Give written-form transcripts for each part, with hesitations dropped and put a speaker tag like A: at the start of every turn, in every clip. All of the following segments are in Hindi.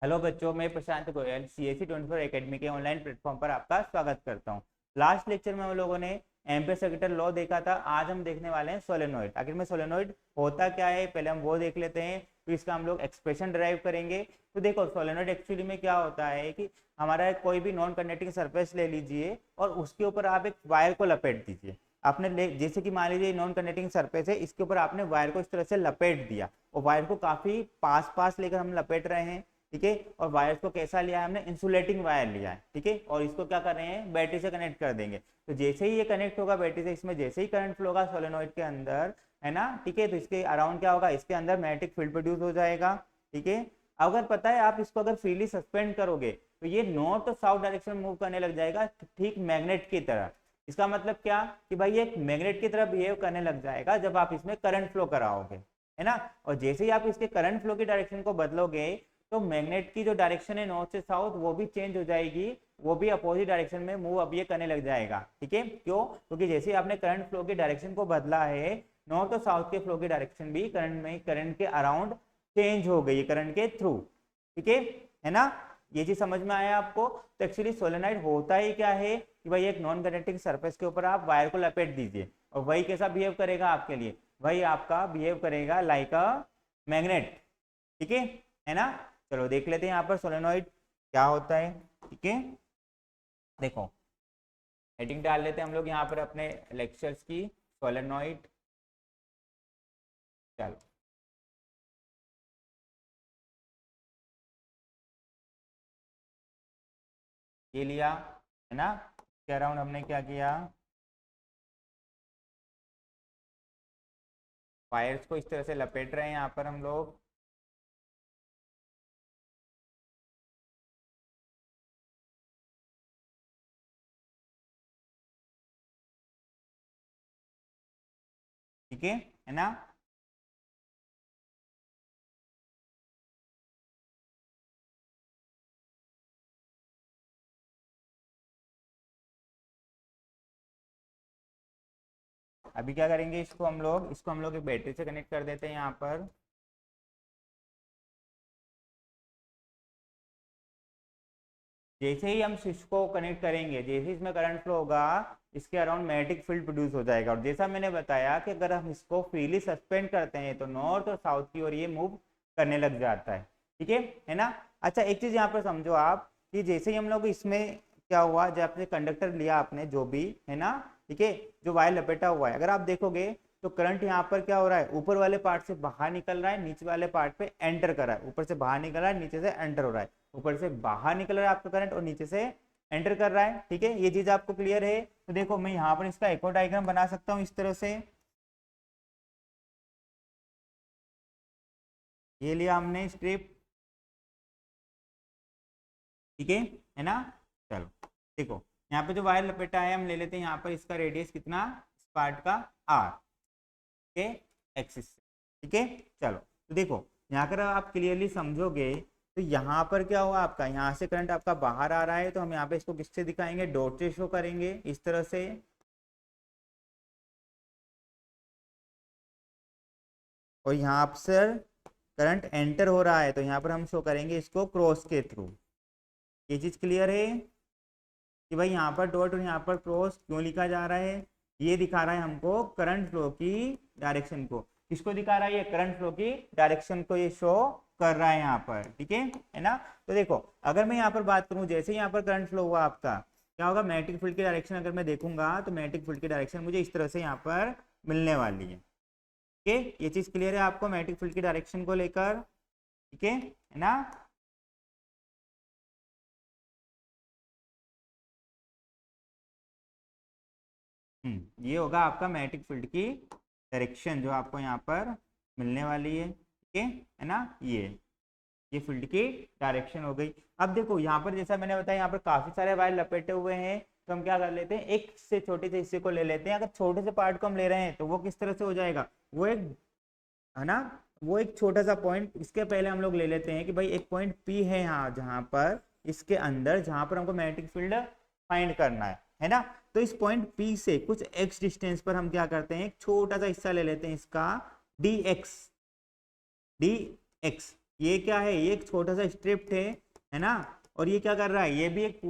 A: हेलो बच्चों, मैं प्रशांत गोयल CSE 24 एकेडमी के ऑनलाइन प्लेटफॉर्म पर आपका स्वागत करता हूं। लास्ट लेक्चर में हम लोगों ने एम्पियर सर्किट लॉ देखा था। आज हम देखने वाले हैं सोलेनोइड। आखिर में सोलेनोइड होता क्या है पहले हम वो देख लेते हैं, फिर इसका हम लोग एक्सप्रेशन डिराइव करेंगे। तो देखो, सोलेनोइड एक्चुअली में क्या होता है कि हमारा कोई भी नॉन कंडक्टिंग सरफेस ले लीजिए और उसके ऊपर आप एक वायर को लपेट दीजिए। आपने जैसे कि मान लीजिए नॉन कंडक्टिंग सरफेस है, इसके ऊपर आपने वायर को इस तरह से लपेट दिया और वायर को काफी पास पास लेकर हम लपेट रहे हैं। ठीक है, और वायर्स को कैसा लिया है हमने, इंसुलेटिंग वायर लिया है। ठीक है, और इसको क्या कर रहे हैं, बैटरी से कनेक्ट कर देंगे। तो जैसे ही ये कनेक्ट होगा बैटरी से, इसमें जैसे ही करंट फ्लो होगा सोलेनोइड के अंदर, है ना। ठीक है, तो इसके अराउंड क्या होगा, इसके अंदर मैग्नेटिक फील्ड प्रोड्यूस हो जाएगा। ठीक है, अगर पता है आप इसको अगर फ्रीली सस्पेंड करोगे तो ये नॉर्थ और साउथ डायरेक्शन में मूव करने लग जाएगा, ठीक मैग्नेट की तरह। इसका मतलब क्या कि भाई ये एक मैग्नेट की तरह बिहेव करने लग जाएगा जब आप इसमें करंट फ्लो कराओगे, है ना। और जैसे ही आप इसके करंट फ्लो की डायरेक्शन को बदलोगे तो मैग्नेट की जो डायरेक्शन है नॉर्थ से साउथ वो भी चेंज हो जाएगी, वो भी अपोजिट डायरेक्शन में मूव अब ये करने लग जाएगा। ठीक है, क्यों? क्योंकि जैसे ही आपने करंट फ्लो की डायरेक्शन को बदला है, नॉर्थ और साउथ के फ्लो की डायरेक्शन भी करंट के अराउंड चेंज हो गई, करंट के थ्रू। ठीक है ना। ये चीज समझ में आया आपको? तो एक्चुअली सोलेनाइड होता ही क्या है कि भाई एक नॉन कंडक्टिंग सरफेस के ऊपर आप वायर को लपेट दीजिए और वही कैसा बिहेव करेगा आपके लिए, वही आपका बिहेव करेगा लाइक अ मैग्नेट। ठीक है ना। चलो देख लेते हैं यहाँ पर सोलेनोइड क्या होता है। ठीक है, देखो हेडिंग डाल लेते हैं हम लोग यहाँ पर अपने लेक्चर्स की, सोलेनोइड। चलो, ये लिया, है ना। इसके अराउंड हमने क्या किया, वायर्स को इस तरह से लपेट रहे हैं यहाँ पर हम लोग। ठीक है ना। अभी क्या करेंगे, इसको हम लोग एक बैटरी से कनेक्ट कर देते हैं यहाँ पर। जैसे ही हम स्विच को कनेक्ट करेंगे, जैसे ही इसमें करंट फ्लो होगा, इसके अराउंड मैग्नेटिक फील्ड प्रोड्यूस हो जाएगा। और जैसा मैंने बताया कि अगर हम इसको फ्रीली सस्पेंड करते हैं तो नॉर्थ और साउथ की ओर ये मूव करने लग जाता है। ठीक है ना। अच्छा, एक चीज यहाँ पर समझो आप कि जैसे ही हम लोग इसमें क्या हुआ, जब आपने कंडक्टर लिया आपने जो भी, है ना। ठीक है, जो वायर लपेटा हुआ है, अगर आप देखोगे तो करंट यहाँ पर क्या हो रहा है, ऊपर वाले पार्ट से बाहर निकल रहा है, नीचे वाले पार्ट पे एंटर कर रहा है। ऊपर से बाहर निकल रहा है, नीचे से एंटर हो रहा है। ऊपर से बाहर निकल रहा है आपका करंट और नीचे से एंटर कर रहा है। ठीक है, ये चीज आपको क्लियर है? तो देखो मैं यहाँ पर इसका एक और डायग्राम बना सकता हूँ इस तरह से। ये लिया हमने स्ट्रिप। ठीक है ना। चलो देखो, यहाँ पे जो वायर लपेटा है हम ले लेते हैं यहाँ पर, इसका रेडियस कितना, इस पार्ट का आर के एक्सिस से। ठीक है, चलो तो देखो यहाँ अगर आप क्लियरली समझोगे तो यहाँ पर क्या हुआ आपका, यहाँ से करंट आपका बाहर आ रहा है, तो हम यहाँ पे इसको किससे दिखाएंगे, डॉट से शो करेंगे इस तरह से। और यहाँ पर करंट एंटर हो रहा है तो यहाँ पर हम शो करेंगे इसको क्रॉस के थ्रू। ये चीज क्लियर है कि भाई यहाँ पर डॉट और यहाँ पर क्रॉस क्यों लिखा जा रहा है? ये दिखा रहा है हमको करंट फ्लो की डायरेक्शन को। किसको दिखा रहा है? ये करंट फ्लो की डायरेक्शन को ये शो कर रहा है यहाँ पर। ठीक है ना। तो देखो अगर मैं यहाँ पर बात करूँ, जैसे यहाँ पर करंट फ्लो हुआ आपका, क्या होगा, मैग्नेटिक फील्ड की डायरेक्शन अगर मैं देखूंगा तो मैग्नेटिक फील्ड की डायरेक्शन मुझे इस तरह से यहाँ पर मिलने वाली है। ठीक है, ये चीज क्लियर है आपको मैग्नेटिक फील्ड की डायरेक्शन को लेकर? ठीक है ना। ये होगा आपका मैग्नेटिक फील्ड की डायरेक्शन जो आपको यहाँ पर मिलने वाली है। ठीक है ना। ये फील्ड की डायरेक्शन हो गई। अब देखो यहाँ पर जैसा मैंने बताया, यहाँ पर काफी सारे वायर लपेटे हुए हैं, तो हम क्या कर लेते हैं, एक से छोटे से हिस्से को ले लेते हैं। अगर छोटे से पार्ट को हम ले रहे हैं तो वो किस तरह से हो जाएगा, वो एक, है ना, वो एक छोटा सा पॉइंट, इसके पहले हम लोग ले लेते हैं कि भाई एक पॉइंट पी है यहाँ, जहां पर इसके अंदर जहां पर हमको मैग्नेटिक फील्ड फाइंड करना है ना। तो इस पॉइंट पी से कुछ एक्स डिस्टेंस पर हम क्या करते हैं, एक छोटा सा हिस्सा ले लेते हैं इसका, डी एक्स। ये क्या है, ये एक छोटा सा स्ट्रिप है ना, और ये क्या कर रहा है, ये भी एक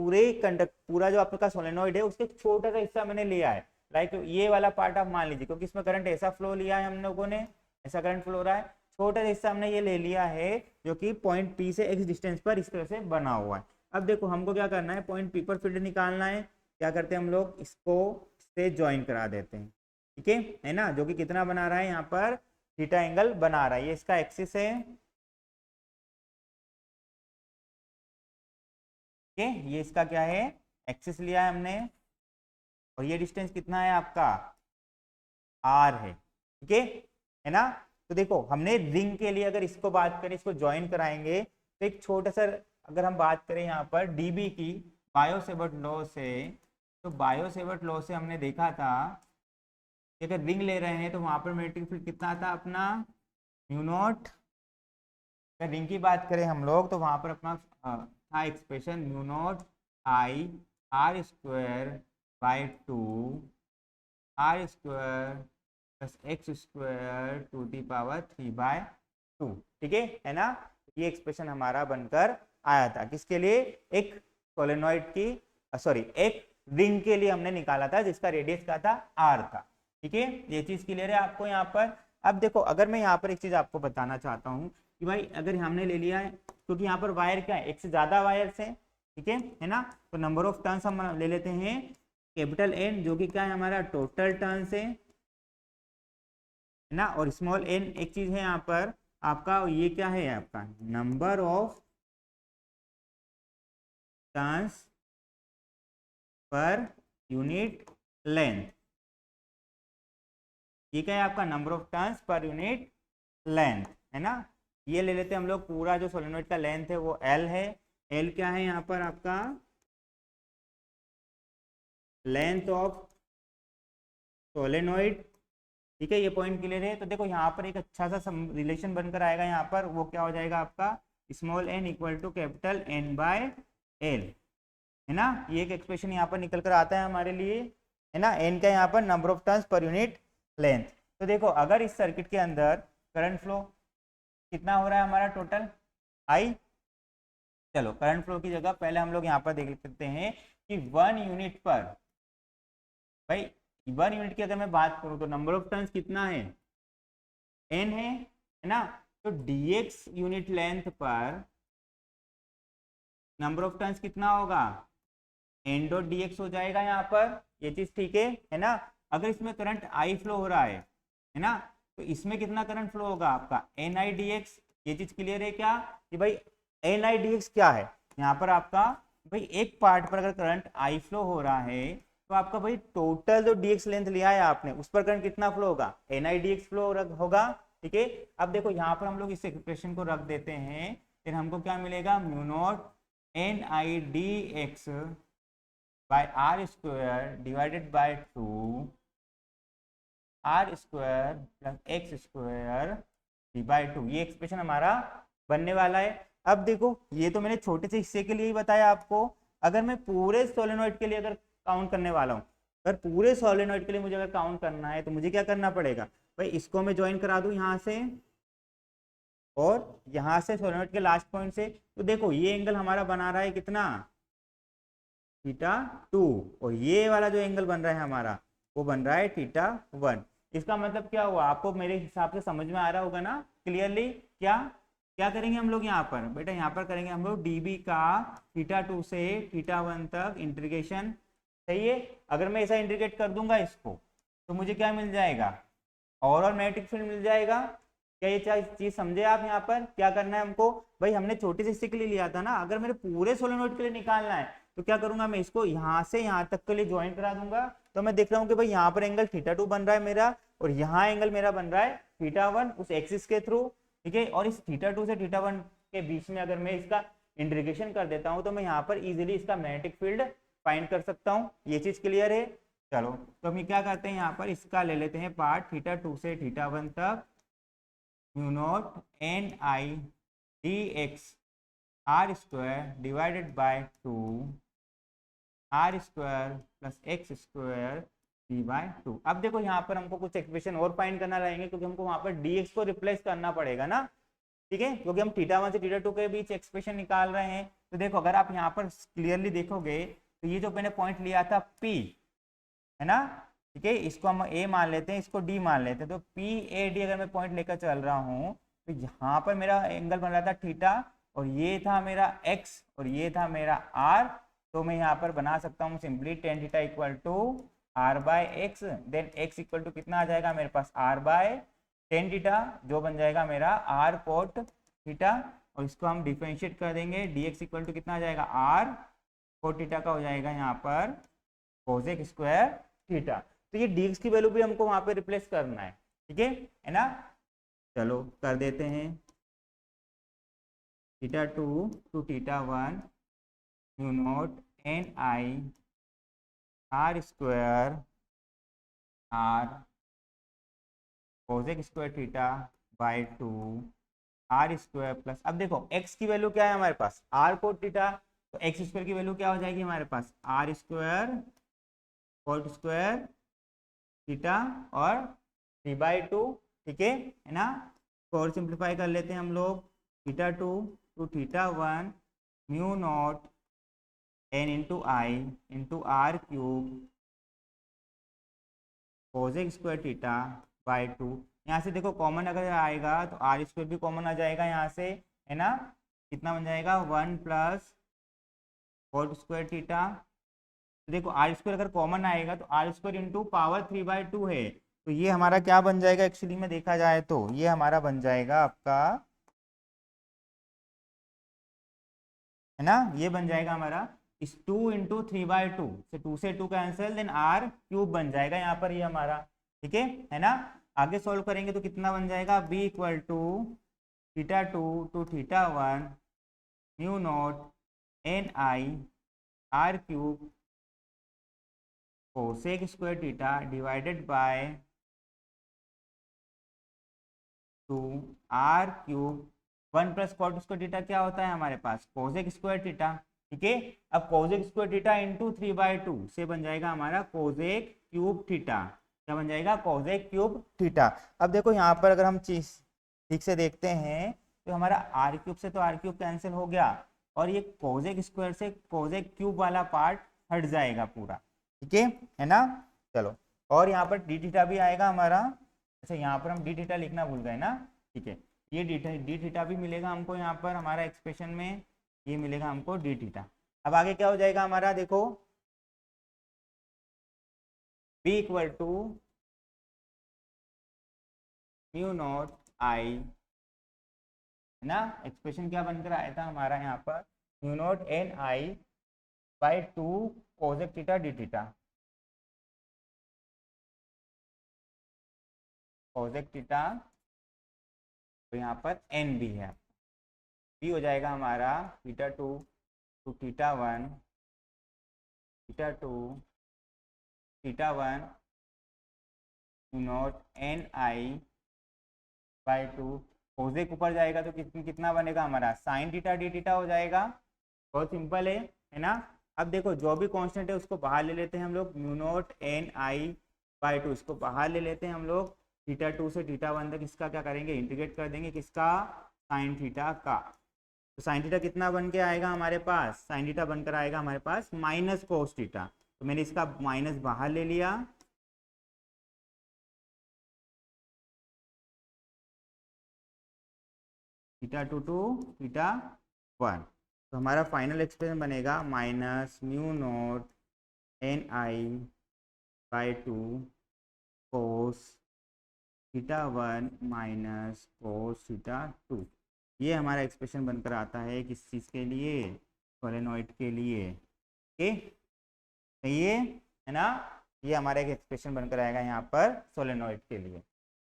A: पूरा जो आपका सोलेनोइड है उसके छोटा सा हिस्सा मैंने लिया है। लाइक ये वाला पार्ट आप मान लीजिए, क्योंकि इसमें करंट ऐसा फ्लो लिया है हम लोगों ने, ऐसा करंट फ्लो हो रहा है, छोटा सा हिस्सा हमने ये ले लिया है जो कि पॉइंट पी से एक्स डिस्टेंस पर इस तरह से बना हुआ है। अब देखो हमको क्या करना है, पॉइंट पी पर फील्ड निकालना है। क्या करते हैं हम लोग, इसको से ज्वाइन करा देते हैं, ठीक है ना, जो कि कितना बना रहा है यहाँ पर, थीटा एंगल बना रहा है। ये इसका एक्सिस है, ठीक है, ये इसका क्या है, एक्सिस लिया है हमने, और ये डिस्टेंस कितना है आपका, आर है, ठीक है ना। तो देखो हमने रिंग के लिए अगर इसको बात करें, इसको ज्वाइन कराएंगे, तो एक छोटा सा, अगर हम बात करें यहाँ पर डीबी की, बायो सेवर्ट लॉ से, तो बायो सेवर्ट लॉ से हमने देखा था कि अगर रिंग ले रहे हैं तो वहां पर मैग्नेटिक फील्ड कितना आता अपना, म्यू नॉट। अगर रिंग की बात करें हम लोग तो वहां पर अपना था expression mu not I R square by 2 R square plus x square to the power 3/2, ठीक है ना। ये एक्सप्रेशन हमारा बनकर आया था, किसके लिए, एक सोलेनॉइड की, सॉरी एक रिंग के लिए हमने निकाला था जिसका रेडियस क्या था, आर था, ठीक है। ये चीज क्लियर है आपको यहाँ पर। अब देखो अगर मैं यहाँ पर एक चीज आपको बताना चाहता हूँ कि भाई अगर हमने ले लिया है, क्योंकि यहाँ पर वायर क्या है, एक से ज्यादा वायर्स है, ठीक है ना, तो नंबर ऑफ टर्न्स हम ले लेते हैं कैपिटल एन, जो कि क्या है हमारा टोटल टर्न्स है ना, और स्मॉल एन एक चीज है यहाँ पर आपका, ये क्या है आपका number of turns per unit length, ये क्या है आपका number of turns per unit length, है ना। ये ले लेते हैं हम लोग, पूरा जो सोलेनोइड का लेंथ है वो एल है, एल क्या है यहाँ पर आपका, लेंथ ऑफ सोलेनोइड, ठीक है। ये पॉइंट क्लियर है। तो देखो यहाँ पर एक अच्छा सा रिलेशन बनकर आएगा यहाँ पर, वो क्या हो जाएगा आपका, small n equal to capital N by L, है ना। ये एक एक्सप्रेशन यहाँ पर निकल कर आता है हमारे लिए, है ना। एन का यहाँ पर number of turns per unit length. तो देखो अगर इस सर्किट के अंदर करंट फ्लो कितना हो रहा है हमारा टोटल आई, चलो करंट फ्लो की जगह पहले हम लोग यहाँ पर देख लेते हैं कि 1 यूनिट पर, भाई 1 यूनिट की अगर मैं बात करूँ तो नंबर ऑफ टर्न्स कितना है, एन है ना। तो dx यूनिट लेंथ पर नंबर ऑफ टर्न्स कितना होगा, एन डॉट dx हो जाएगा यहाँ पर, ये चीज ठीक है ना। अगर इसमें करंट आई फ्लो हो रहा है ना, तो इसमें कितना करंट फ्लो होगा आपका एन आई डी एक्स। ये चीज क्लियर है क्या, कि भाई एन आई डी एक्स क्या है यहाँ पर आपका, भाई एक पार्ट पर अगर करंट आई फ्लो हो रहा है तो आपका भाई टोटल जो डी एक्स लेंथ लिया है आपने उस पर करंट कितना फ्लो होगा, N I D x flow होगा, ठीक है। अब देखो यहाँ पर हम लोग इस एक्सप्रेशन को रख देते हैं, फिर हमको क्या मिलेगा, mu not N I D X by R square divided by 2 R square plus x square डी/2। ये एक्सप्रेशन हमारा बनने वाला है। अब देखो ये तो मैंने छोटे से हिस्से के लिए ही बताया आपको, अगर मैं पूरे सोलेनोइड के लिए अगर काउंट करने वाला हूँ, अगर पूरे सोलेनोइड के लिए मुझे अगर काउंट करना है तो मुझे क्या करना पड़ेगा, भाई इसको मैं ज्वाइन करा दूं यहाँ से और यहाँ से सोलेनोइड के लास्ट पॉइंट से। तो देखो ये एंगल हमारा बना रहा है कितना, θ2, और ये वाला जो एंगल बन रहा है हमारा वो बन रहा है θ1। इसका मतलब क्या हुआ, आपको मेरे हिसाब से समझ में आ रहा होगा ना क्लियरली। क्या क्या करेंगे हम लोग यहाँ पर, बेटा यहाँ पर करेंगे हम लोग dB का θ2 से θ1 तक इंटीग्रेशन, सही है। अगर मैं ऐसा इंटीग्रेट कर दूंगा इसको तो मुझे क्या मिल जाएगा, ओवरऑल मैग्नेटिक फील्ड मिल जाएगा। क्या ये चीज समझे आप, यहाँ पर क्या करना है हमको, भाई हमने छोटे से हिस्से के लिए लिया था ना, अगर मेरे पूरे सोलेनोइड के लिए निकालना है तो क्या करूंगा, मैं इसको यहाँ से यहाँ तक के लिए ज्वाइन करा दूंगा। तो मैं देख रहा हूँ कि भाई यहाँ पर एंगल θ2 बन रहा है मेरा, और यहाँ एंगल मेरा बन रहा है θ1 उस एक्सिस के थ्रू, ठीक है। और इस θ2 से θ1 के बीच में अगर मैं इसका इंटीग्रेशन कर देता हूँ तो मैं यहाँ पर इजिली इसका मैग्नेटिक फील्ड फाइंड कर सकता हूँ। ये चीज क्लियर है। चलो तो हम क्या करते हैं, यहाँ पर इसका ले लेते हैं पार्ट, θ2 से θ1 तक mu not N I D x R square divided by 2 R square plus x square d/2। अब देखो यहाँ पर हमको कुछ एक्सप्रेशन और फाइंड करना रहेंगे, क्योंकि हमको वहां पर dx को रिप्लेस करना पड़ेगा ना, ठीक है, क्योंकि हम θ1 से θ2 के बीच एक्सप्रेशन निकाल रहे हैं। तो देखो अगर आप यहाँ पर क्लियरली देखोगे तो ये जो मैंने पॉइंट लिया था P, है ना, ठीक है, इसको हम A मान लेते हैं, इसको D मान लेते हैं। तो PAD अगर मैं पॉइंट लेकर चल रहा हूँ तो यहाँ पर मेरा एंगल बन रहा था थीटा, और ये था मेरा x और ये था मेरा r। तो मैं यहाँ पर बना सकता हूँ simply tan theta equal to r by x, then x equal to कितना आ जाएगा मेरे पास r बाय tan थीटा, जो बन जाएगा मेरा r cot थीटा, और इसको हम डिफरेंशिएट कर देंगे, dx इक्वल टू कितना आ जाएगा r cot थीटा का हो जाएगा यहाँ पर कोसेक स्क्वायर थीटा। तो ये dx की वैल्यू भी हमको वहां पे रिप्लेस करना है, ठीक है ना। चलो कर देते हैं, θ2 to θ1 mu not N I R square R cosec square theta by 2 R square plus, अब देखो x की वैल्यू क्या है हमारे पास आर कोट थीटा, तो एक्स स्क्वायर की वैल्यू क्या हो जाएगी हमारे पास R square cot square theta और 3/2, ठीक है ना। तो और सिंप्लीफाई कर लेते हैं हम लोग, θ2 to θ1 mu not n into I into R cube cosec square theta by 2। यहाँ से देखो कॉमन अगर आएगा तो आर स्क्वायर भी कॉमन आ जाएगा यहाँ से, है ना, कितना बन जाएगा 1 प्लस कोट स्क्वायर थीटा। देखो आर स्क्वायर अगर कॉमन आएगा तो आर स्क्वायर इंटू पावर 3/2 है, तो ये हमारा क्या बन जाएगा एक्चुअली में देखा जाए तो ये हमारा बन जाएगा आपका, है ना, ये बन जाएगा हमारा इस 2 इंटू 3/2 से 2 से 2 कैंसिल, देन आर क्यूब बन जाएगा यहाँ पर ये हमारा, ठीक है ना। आगे सॉल्व करेंगे तो कितना बन जाएगा b equal to θ2 to θ1 mu not N I R cube cosec square theta divided by 2 R cube 1 plus cot square theta क्या होता है हमारे पास कोसेक स्क्वायर थीटा, ठीक है। अब कोसेक स्क्वायर थीटा इंटू 3/2 से बन जाएगा हमारा कोसेक क्यूब थीटा, क्या बन जाएगा कोसेक क्यूब थीटा। अब देखो यहाँ पर अगर हम चीज ठीक से देखते हैं तो हमारा आर क्यूब से तो आर क्यूब कैंसिल हो गया, और ये कोसेक स्क्वायर से कोसेक क्यूब वाला पार्ट हट जाएगा पूरा, ठीक है ना। चलो और यहाँ पर डी थीटा भी आएगा हमारा, अच्छा यहाँ पर हम डी थीटा लिखना भूल गए ना, ठीक है, ये डी थीटा भी मिलेगा हमको यहाँ पर हमारा एक्सप्रेशन में, ये मिलेगा हमको डी थीटा। अब आगे क्या हो जाएगा हमारा, देखो b equal to mu not I, है ना, एक्सप्रेशन क्या बनकर आया था हमारा यहाँ पर mu naught N I by 2 cosec theta D theta, cosec theta, तो यहाँ पर एन भी है, बी हो जाएगा हमारा θ2 to θ1 not N I by 2 cosec ऊपर जाएगा तो कितना बनेगा हमारा साइन थीटा डी थीटा हो जाएगा, बहुत सिंपल है ना। अब देखो जो भी कांस्टेंट है उसको बाहर ले लेते हैं हम लोग, mu naught N I by 2 इसको बाहर ले लेते हैं हम लोग, θ2 से θ1 तक इसका क्या करेंगे इंटीग्रेट कर देंगे, किसका साइन थीटा का। तो साइन थीटा कितना बन के आएगा हमारे पास, साइन थीटा बनकर आएगा हमारे पास माइनस कोस थीटा, तो मैंने इसका माइनस बाहर ले लिया, θ2 टू θ1, तो हमारा फाइनल एक्सप्रेशन बनेगा minus mu not N I by 2 cos θ1 minus cos θ2, ये हमारा एक्सप्रेशन बनकर आता है किस चीज़ के लिए, सोलेनॉइड के लिए, ओके, सही है ना। ये हमारा एक एक्सप्रेशन बनकर आएगा यहाँ पर सोलेनॉइड के लिए,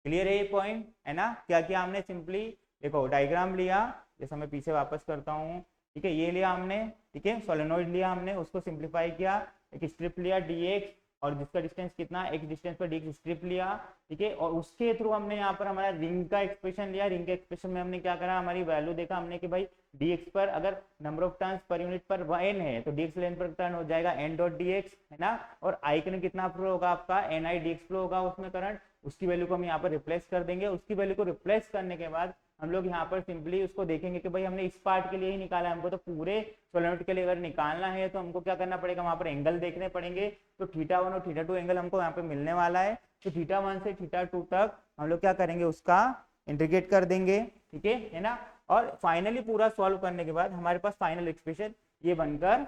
A: क्लियर है ये पॉइंट, है ना। क्या किया हमने, सिंपली देखो डायग्राम लिया, जैसे मैं पीछे वापस करता हूँ, ठीक है, ये लिया हमने, ठीक है, सोलेनॉइड लिया हमने, उसको सिंप्लीफाई किया, एक स्ट्रिप लिया dx और जिसका डिस्टेंस कितना एक डिस्टेंस पर dx स्ट्रिप लिया, ठीक है, और उसके थ्रू हमने यहाँ पर हमारा रिंग का एक्सप्रेशन लिया, रिंग के एक्सप्रेशन में हमने क्या करा, हमारी वैल्यू देखा हमने कि भाई dx पर अगर number of turns per unit पर n है तो dx लेंथ पर टर्न हो जाएगा n डॉट dx, है ना, और i करंट कितना फ्लो होगा आपका ni dx फ्लो होगा उसमें करंट, उसकी वैल्यू को हम यहाँ पर रिप्लेस कर देंगे, उसकी वैल्यू को रिप्लेस करने के बाद हम लोग यहाँ पर सिंपली उसको देखेंगे कि भाई हमने इस पार्ट के लिए ही निकाला है, हमको तो पूरे सोलेनोइड के लिए अगर निकालना है तो हमको क्या करना पड़ेगा, वहाँ पर एंगल देखने पड़ेंगे। तो θ1 और θ2 एंगल हमको यहाँ पे मिलने वाला है। तो θ1 से θ2 तक हम लोग क्या करेंगे, उसका इंटीग्रेट कर देंगे, ठीक है ना। और फाइनली पूरा सॉल्व करने के बाद हमारे पास फाइनल एक्सप्रेशन ये बनकर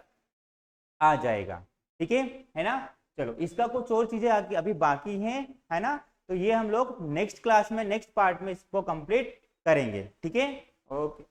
A: आ जाएगा, ठीक है ना। चलो इसका कुछ और चीजें अभी बाकी हैं, है ना। तो ये हम लोग नेक्स्ट क्लास में नेक्स्ट पार्ट में इसको कंप्लीट करेंगे, ठीक है। ओके।